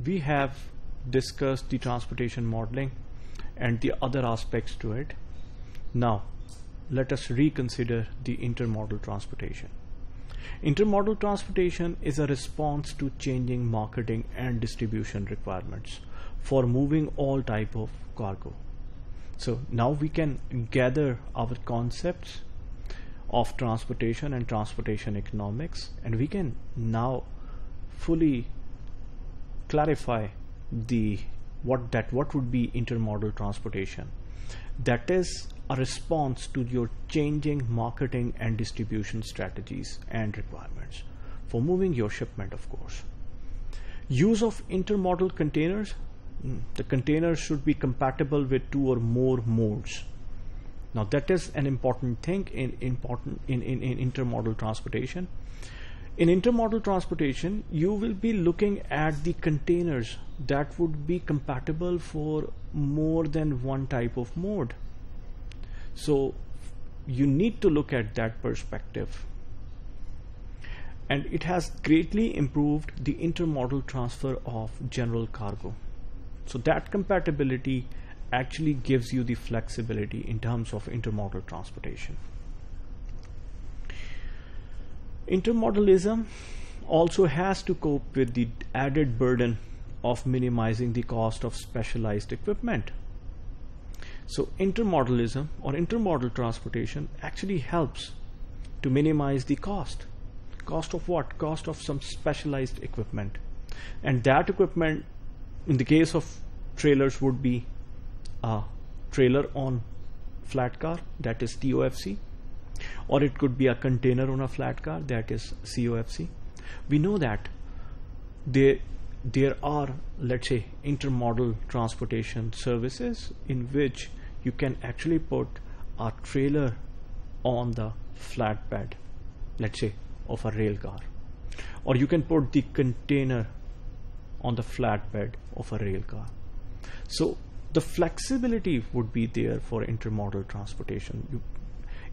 we have discussed the transportation modeling and the other aspects to it. Now let us reconsider the intermodal transportation. Intermodal transportation is a response to changing marketing and distribution requirements for moving all type of cargo. So now we can gather our concepts of transportation and transportation economics, and we can now fully clarify what would be intermodal transportation. That is a response to your changing marketing and distribution strategies and requirements for moving your shipment, of course. Use of intermodal containers. The containers should be compatible with 2 or more modes. Now that is an important thing in intermodal transportation. In intermodal transportation, you will be looking at the containers that would be compatible for more than one type of mode. So you need to look at that perspective. And it has greatly improved the intermodal transfer of general cargo. So that compatibility actually gives you the flexibility in terms of intermodal transportation. Intermodalism also has to cope with the added burden of minimizing the cost of specialized equipment. So intermodalism or intermodal transportation actually helps to minimize the cost. Cost of what? Cost of some specialized equipment. And that equipment, in the case of trailers, would be a trailer on flat car, that is TOFC, or it could be a container on a flat car, that is COFC. We know that there are, let's say, intermodal transportation services in which you can actually put a trailer on the flatbed, let's say, of a rail car, or you can put the container on the flatbed of a rail car. So the flexibility would be there for intermodal transportation.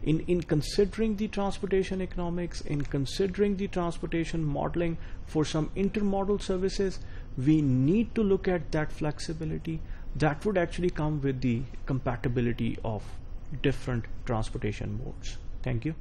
In considering the transportation economics, in considering the transportation modeling for some intermodal services, we need to look at that flexibility that would actually come with the compatibility of different transportation modes. Thank you.